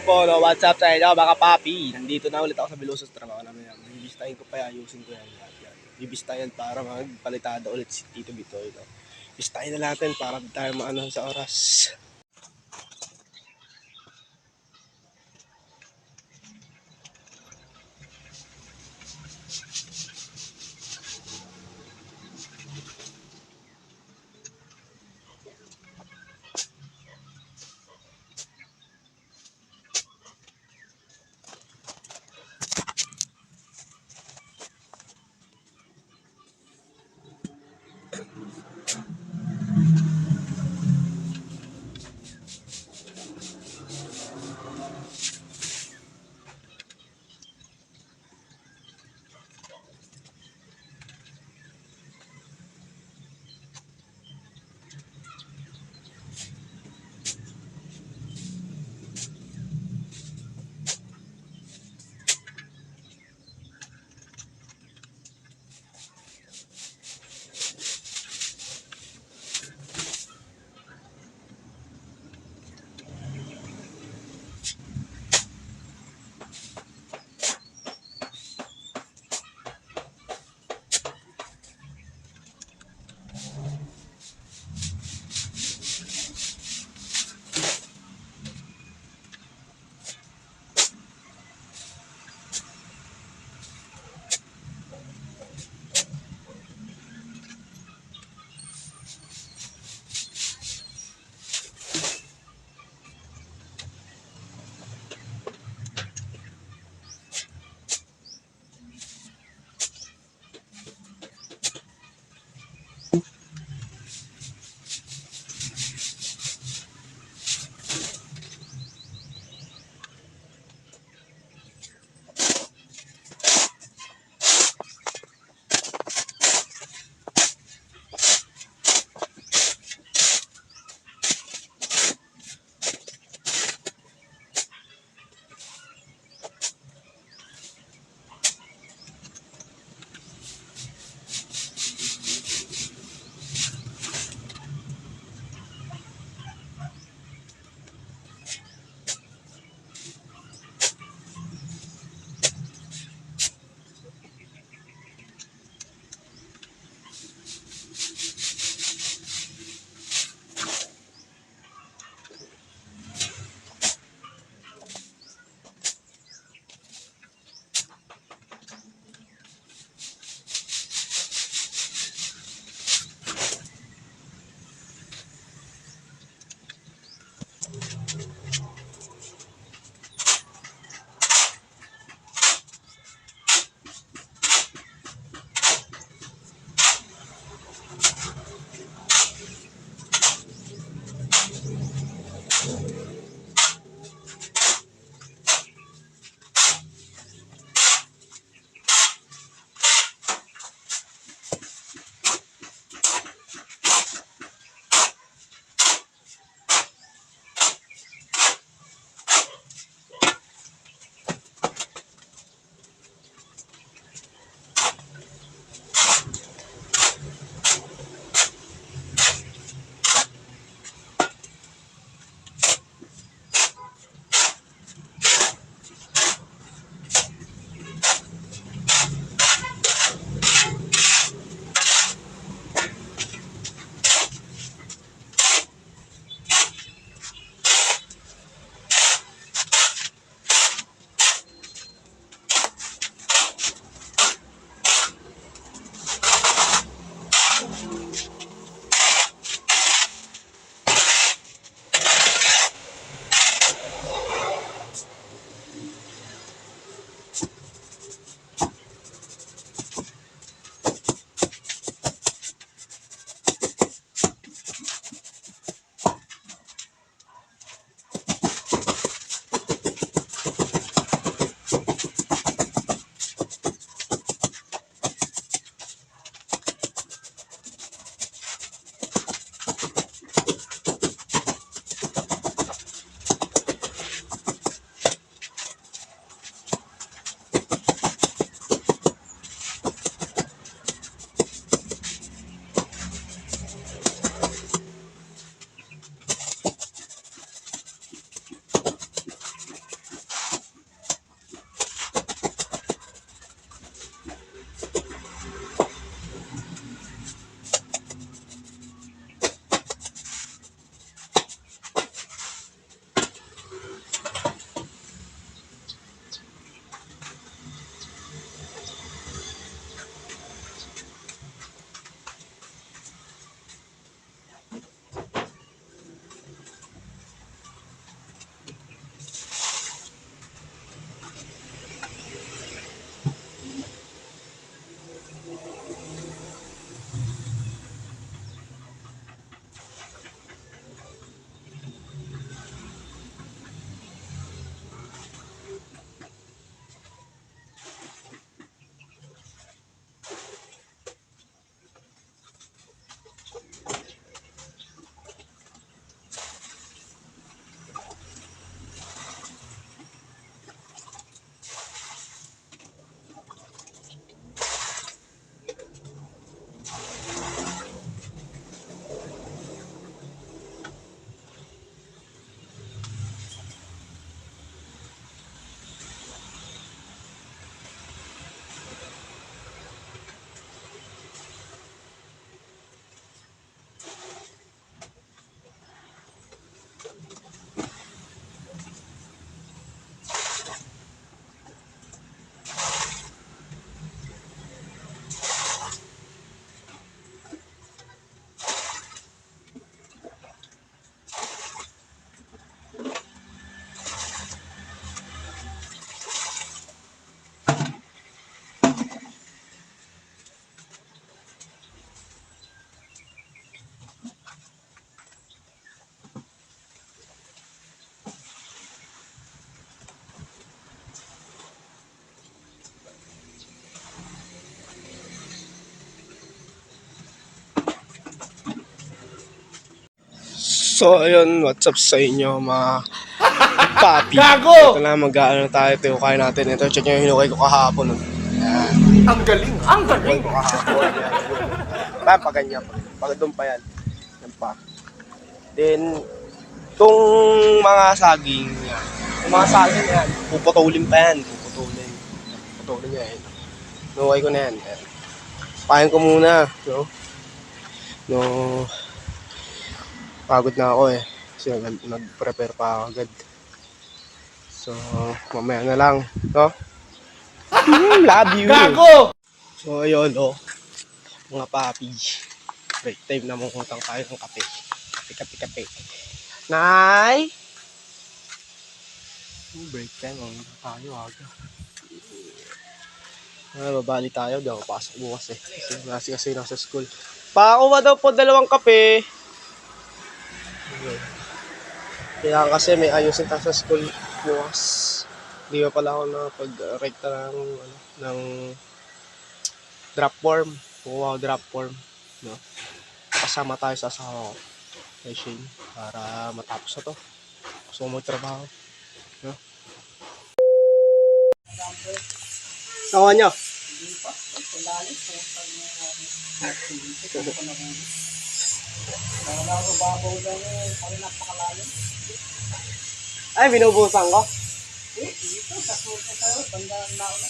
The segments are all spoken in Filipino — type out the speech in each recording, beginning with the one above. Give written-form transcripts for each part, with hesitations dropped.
po, no? What's up sa inyo, mga papi? Nandito na ulit ako sa Bilusos trabaho namin yan. Bibistahin ko pa yan, ayusin ko yan. Bibistahin para magpalitada ulit si Tito Bitoy, no? Bistahin na natin para di tayo maano sa oras. So, ayun, what's up sa inyo mga papi? Gago! Ito na, mag-ano tayo, tiukay natin. Ito, check nyo yung hinukay ko kahapon. Yan, Ang galing! Ang hinukay galing! ko kahapon. Yan, pa ganyan. Pag doon pa yan. Yan pa. Then, itong mga saging, yan. Yung mga saging yan, puputulin pa yan. Puputulin. Puputulin niya yan. Hinukay ko na yan. Yan. Pahin ko muna, no? No, pagod na ako eh. Kasi nag-prepare pa ako agad. So, mamaya na lang, no? Love you! Gago! So, ayun, oh. Mga papi. Break time na mangutang tayo ng kape. Kape. Nay! Break time, oh. Tayo aga. Babali tayo. Di ako pasok bukas eh. Kasi nasa school. Pakuha daw po 2 kape. Kaya kasi may ayusin tayo sa school bukas. Di ba pala ako nakapag-recta ng drop form. Kuha drop form. No? Kasama tayo sa asawa ko. Kay Shane. Para matapos na to. Gusto ko magtrabaho. No? Tawa nyo. Ay, binubusan ko. Dito, sa sa'yo, bandang nauna.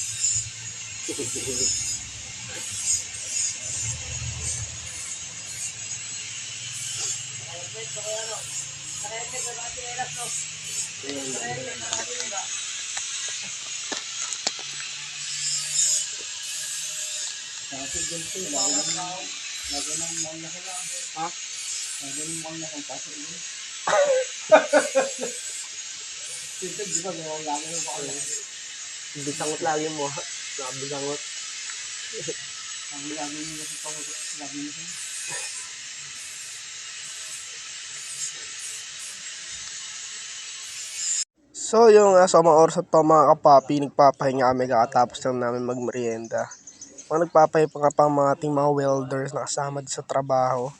Ha? Bisangot lagi mo. Bisangot. So yung sa mga oras at mga kapapi, nagpapahinga kami kakatapos lang namin magmerienda. Mga nagpapahinga pa pang mga ating mga welders na kasama sa trabaho.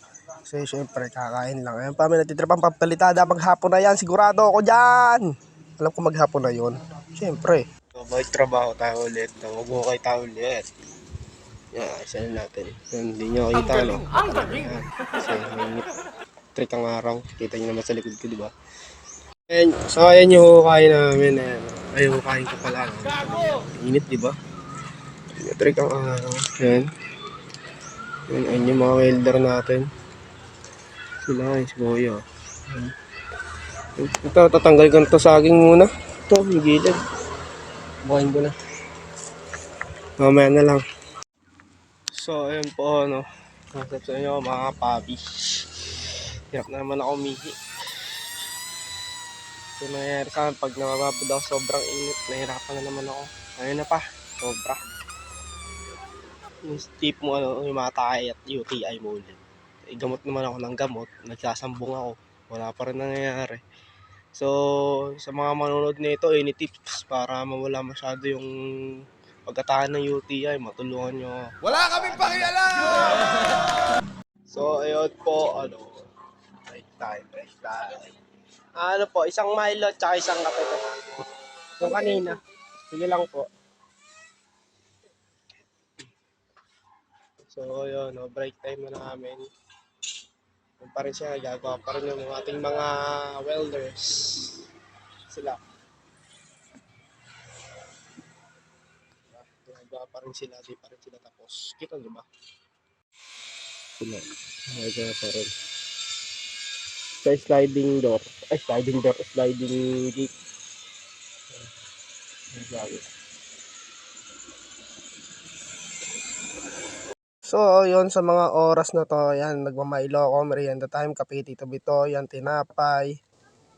Kasi syempre kakain lang. Ayun pa kami natitripang papalitada maghapon na yan. Sigurado ako dyan! Alam ko maghapon na yun. Syempre. So balik trabaho tayo ulit. Mag-ukay tayo ulit. Yan, isa natin. Yan, hindi nyo kita, no? Ang galing! Kasi may trick ang araw. Kita nyo naman sa likod ko, di ba? And, so ayan yung hukayin namin. Ay, hukayin ko pala. Init, di ba? Yung trick ang araw. Yan. Yan, ayun yung mga welder natin. Sila ay si Boyo. Ito, tatanggal ko na ito saging muna. Ito, yung gilid. Bukain ko na. Mamaya na lang. So, ayun po, no. Masap sa inyo, mga papi. Hirap na naman ako umihi. So, nangyayari sa akin, pag namamabod ako sobrang init, nahirapan na naman ako. Ayun na pa, sobra. Yung tip mo, yung matay at UTI mo ulit. Gamot naman ako ng gamot, nagsasambong ako. Wala pa rin nangyayari. So, sa mga manonood nito, any tips para mawala masyado yung pagkatahan ng UTI, matulungan nyo. Wala kaming pakialam! So, ayun po, break time. Ano po, isang Milo at saka isang kape po. Yung kanina. Sige lang po. So, yun, break time na namin. Yung pa rin siya, gagawa pa rin yung ating mga welders. Sila. Gagawa pa rin sila, di pa rin sila tapos. Kita nyo ba? Sila. Gagawa pa rin. Sa sliding gate. So, yun sa mga oras na to, yan, nagmamailo ako, merienda time, kape, Tito Bito, yan, tinapay.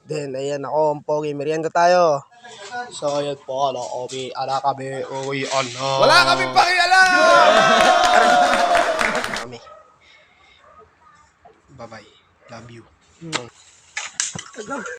Then, ayan ako, ang pogi, merienda tayo. So, yun po, kami, uwi, Wala kaming pakialam! kami. Bye-bye. Love you.